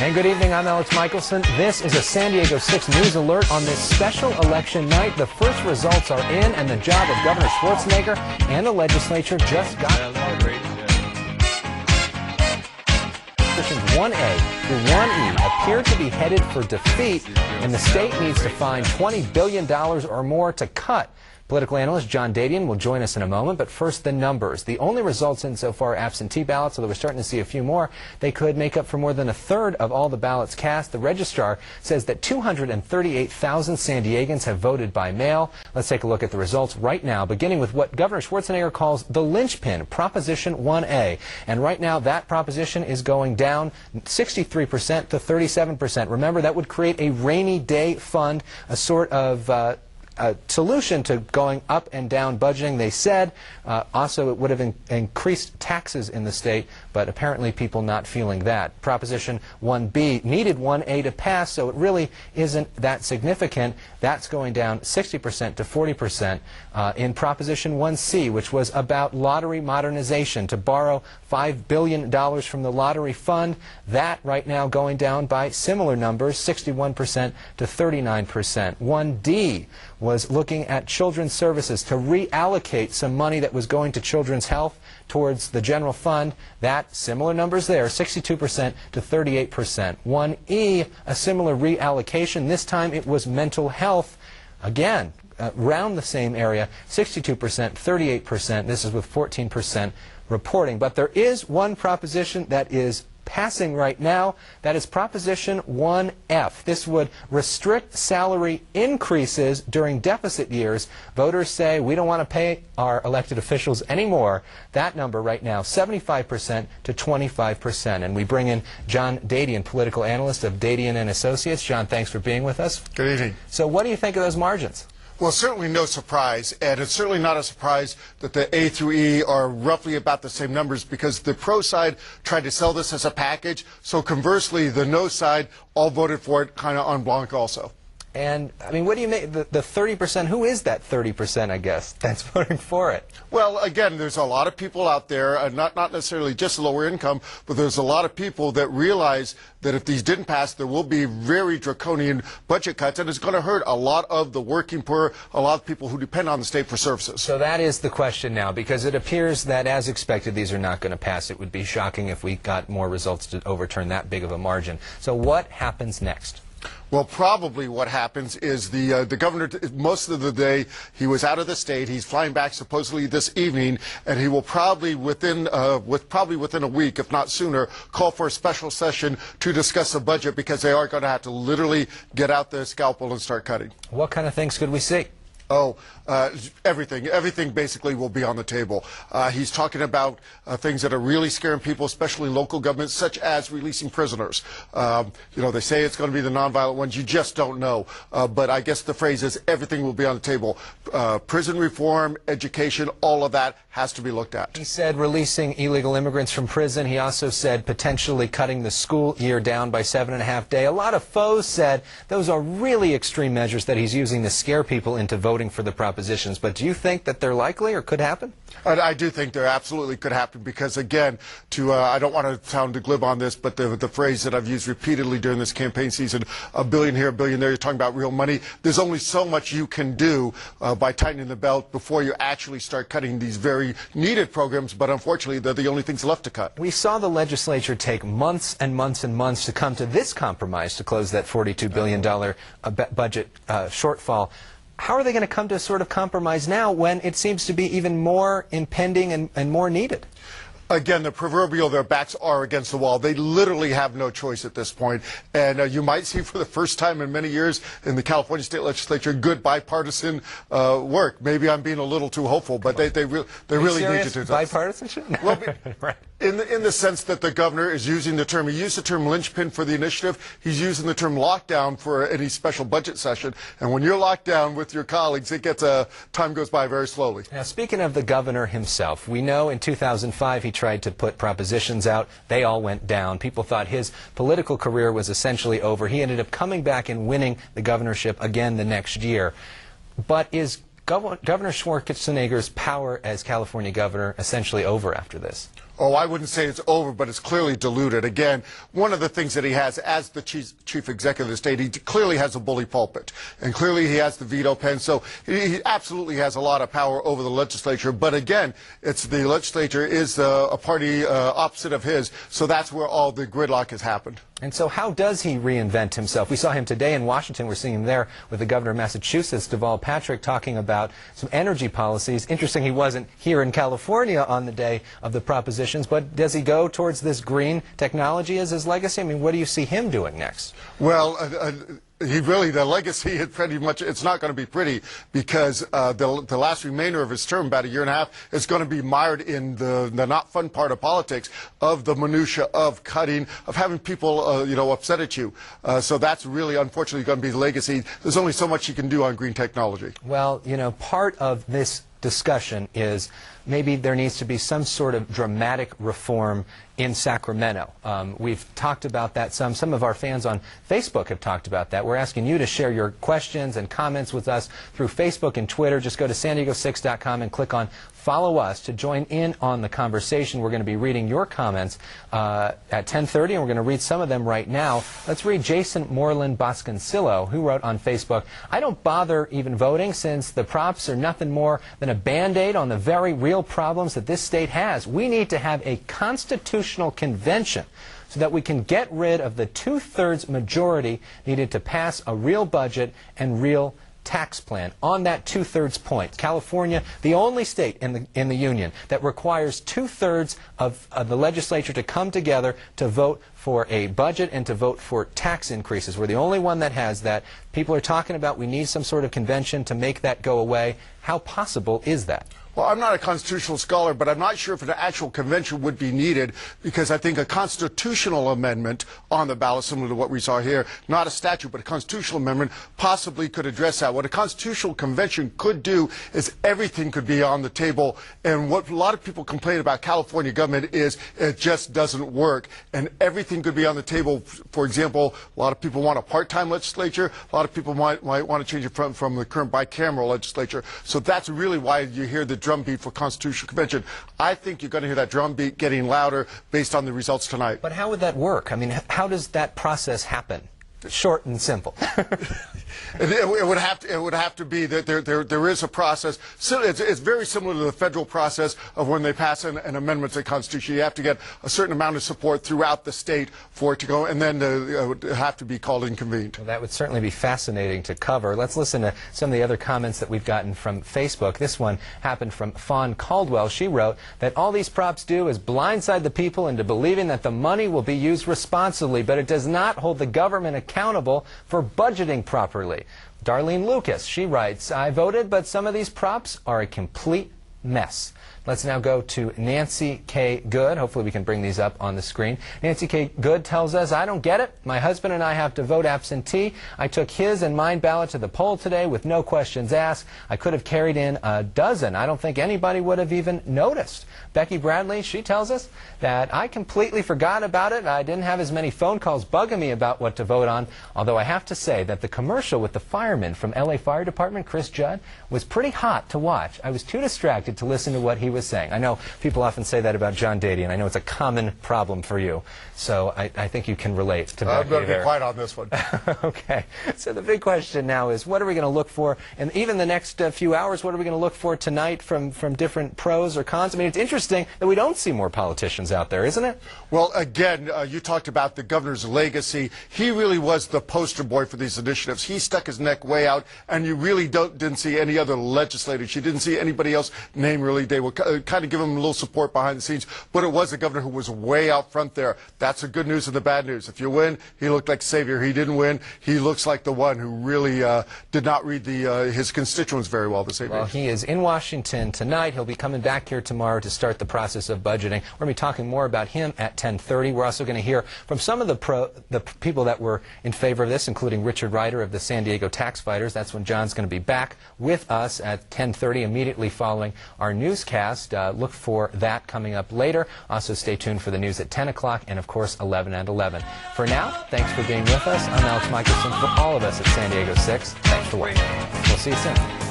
And good evening, I'm Alex Michelson. This is a San Diego 6 News Alert on this special election night. The first results are in, and the job of Governor Schwarzenegger and the legislature just got started. Positions 1A through 1E appear to be headed for defeat, and the state needs to find $20 billion or more to cut. Political analyst John Dadian will join us in a moment, but first the numbers. The only results in so far are absentee ballots, although we're starting to see a few more. They could make up for more than a third of all the ballots cast. The registrar says that 238,000 San Diegans have voted by mail. Let's take a look at the results right now, beginning with what Governor Schwarzenegger calls the linchpin, Proposition 1A. And right now that proposition is going down 63% to 37%. Remember, that would create a rainy day fund, a sort of a solution to going up and down budgeting. They said also it would have increased taxes in the state, but apparently people not feeling that. Proposition 1B needed 1A to pass, so it really isn't that significant. That's going down 60% to 40%. In Proposition 1C, which was about lottery modernization, to borrow $5 billion from the lottery fund, that right now going down by similar numbers, 61% to 39%. 1D was looking at children's services to reallocate some money that was going to children's health towards the general fund. That, similar numbers there, 62% to 38%. 1E, a similar reallocation. This time it was mental health. Again, around the same area, 62%, 38%. This is with 14% reporting. But there is one proposition that is passing right now. That is Proposition 1F. This would restrict salary increases during deficit years. Voters say we don't want to pay our elected officials anymore. That number right now, 75% to 25%. And we bring in John Dadian, political analyst of Dadian and Associates. John, thanks for being with us. Good evening. So what do you think of those margins? Well, certainly no surprise, and it's certainly not a surprise that the A through E are roughly about the same numbers, because the pro side tried to sell this as a package, so conversely, the no side all voted for it kind of en blanc also. And, I mean, what do you make, the 30%, who is that 30%, I guess, that's voting for it? Well, again, there's a lot of people out there, not necessarily just lower income, but there's a lot of people that realize that if these didn't pass, there will be very draconian budget cuts, and it's going to hurt a lot of the working poor, a lot of people who depend on the state for services. So that is the question now, because it appears that, as expected, these are not going to pass. It would be shocking if we got more results to overturn that big of a margin. So what happens next? Well, probably what happens is the governor, most of the day, he was out of the state. He's flying back supposedly this evening, and he will probably within a week, if not sooner, call for a special session to discuss the budget, because they are going to have to literally get out the scalpel and start cutting. What kind of things could we see? Oh, everything. Everything basically will be on the table. He's talking about things that are really scaring people, especially local governments, such as releasing prisoners. You know, they say it's going to be the nonviolent ones. You just don't know. But I guess the phrase is everything will be on the table. Prison reform, education, all of that has to be looked at. He said releasing illegal immigrants from prison. He also said potentially cutting the school year down by 7.5 days. A lot of foes said those are really extreme measures that he's using to scare people into voting for the propositions. But do you think that they're likely or could happen? I do think they absolutely could happen, because, again, I don't want to sound glib on this, but the phrase that I've used repeatedly during this campaign season, a billion here, a billion there, you're talking about real money. There's only so much you can do by tightening the belt before you actually start cutting these very needed programs, but unfortunately they're the only things left to cut. We saw the legislature take months and months and months to come to this compromise to close that $42 billion budget shortfall. How are they going to come to a sort of compromise now when it seems to be even more impending and more needed? Again, the proverbial, their backs are against the wall. They literally have no choice at this point. And you might see for the first time in many years in the California state legislature good bipartisan work. Maybe I'm being a little too hopeful, but they really need to do that. Bipartisanship? Well, right. In the sense that the governor is using the term, he used the term linchpin for the initiative. He's using the term lockdown for any special budget session. And when you're locked down with your colleagues, it gets time goes by very slowly. Now, speaking of the governor himself, we know in 2005 he tried to put propositions out. They all went down. People thought his political career was essentially over. He ended up coming back and winning the governorship again the next year. But is Governor Schwarzenegger's power as California governor essentially over after this? Oh, I wouldn't say it's over, but it's clearly diluted. Again, one of the things that he has as the chief executive of the state, he clearly has a bully pulpit, and clearly he has the veto pen, so he absolutely has a lot of power over the legislature. But again, the legislature is a party opposite of his, so that's where all the gridlock has happened. And so how does he reinvent himself? We saw him today in Washington. We're seeing him there with the governor of Massachusetts, Deval Patrick, talking about some energy policies. Interesting he wasn't here in California on the day of the propositions, but does he go towards this green technology as his legacy? I mean, what do you see him doing next? Well, the legacy is pretty much, it's not going to be pretty, because the last remainder of his term, about a year and a half, is going to be mired in the not fun part of politics, of the minutia of cutting, of having people, upset at you. So that's really, unfortunately, going to be the legacy. There's only so much you can do on green technology. Well, part of this discussion is maybe there needs to be some sort of dramatic reform in Sacramento. We've talked about that some. Some of our fans on Facebook have talked about that. We're asking you to share your questions and comments with us through Facebook and Twitter. Just go to san-diego6.com and click on Follow Us to join in on the conversation. We're going to be reading your comments at 10:30, and we're going to read some of them right now. Let's read Jason Moreland Bosconcillo, who wrote on Facebook, "I don't bother even voting since the props are nothing more than a Band-Aid on the very real problems that this state has. We need to have a constitutional convention so that we can get rid of the 2/3 majority needed to pass a real budget and real tax plan." On that 2/3 point, California, the only state in the union that requires 2/3 of the legislature to come together to vote for a budget and to vote for tax increases. We're the only one that has that. People are talking about we need some sort of convention to make that go away. How possible is that? Well, I'm not a constitutional scholar, but I'm not sure if an actual convention would be needed, because I think a constitutional amendment on the ballot, similar to what we saw here, not a statute, but a constitutional amendment, possibly could address that. What a constitutional convention could do is everything could be on the table, and what a lot of people complain about California government is it just doesn't work, and everything could be on the table. For example, a lot of people want a part-time legislature, a lot of people might want to change it from the current bicameral legislature, so that's really why you hear the drumbeat for Constitutional Convention. I think you're going to hear that drumbeat getting louder based on the results tonight. But how would that work? I mean, how does that process happen? Short and simple. It would have to be that there is a process. So it's very similar to the federal process of when they pass an amendment to the Constitution. You have to get a certain amount of support throughout the state for it to go, and then it would have to be called and convened. Well, that would certainly be fascinating to cover. Let's listen to some of the other comments that we've gotten from Facebook. This one happened from Fawn Caldwell. She wrote that all these props do is blindside the people into believing that the money will be used responsibly, but it does not hold the government accountable for budgeting properly. Darlene Lucas, she writes, "I voted, but some of these props are a complete mess." Let's now go to Nancy K. Good. Hopefully we can bring these up on the screen. Nancy K. Good tells us, "I don't get it. My husband and I have to vote absentee. I took his and mine ballot to the poll today with no questions asked. I could have carried in a dozen. I don't think anybody would have even noticed." Becky Bradley, she tells us that, "I completely forgot about it. I didn't have as many phone calls bugging me about what to vote on, although I have to say that the commercial with the fireman from LA Fire Department, Chris Judd, was pretty hot to watch. I was too distracted to listen to what he was saying." I know people often say that about John Dady, and I know it's a common problem for you. So I think you can relate to Becky. I'm going to be quiet on this one. Okay. So the big question now is, what are we going to look for? And even the next few hours, what are we going to look for tonight from different pros or cons? I mean, it's interesting that we don't see more politicians out there, isn't it? Well, again, you talked about the governor's legacy. He really was the poster boy for these initiatives. He stuck his neck way out, and you really didn't see any other legislators. You didn't see anybody else named really. They were kind of give him a little support behind the scenes, but it was a governor who was way out front there. That's the good news and the bad news. If you win, he looked like a savior. He didn't win. He looks like the one who really did not read his constituents very well this evening. Well, he is in Washington tonight. He'll be coming back here tomorrow to start the process of budgeting. We're going to be talking more about him at 10:30. We're also going to hear from some of the people that were in favor of this, including Richard Ryder of the San Diego Tax Fighters. That's when John's going to be back with us at 10:30, immediately following our newscast. Look for that coming up later. Also, stay tuned for the news at 10 o'clock and, of course, 11 and 11. For now, thanks for being with us. I'm Alex Michelson. For all of us at San Diego 6, thanks for watching. We'll see you soon.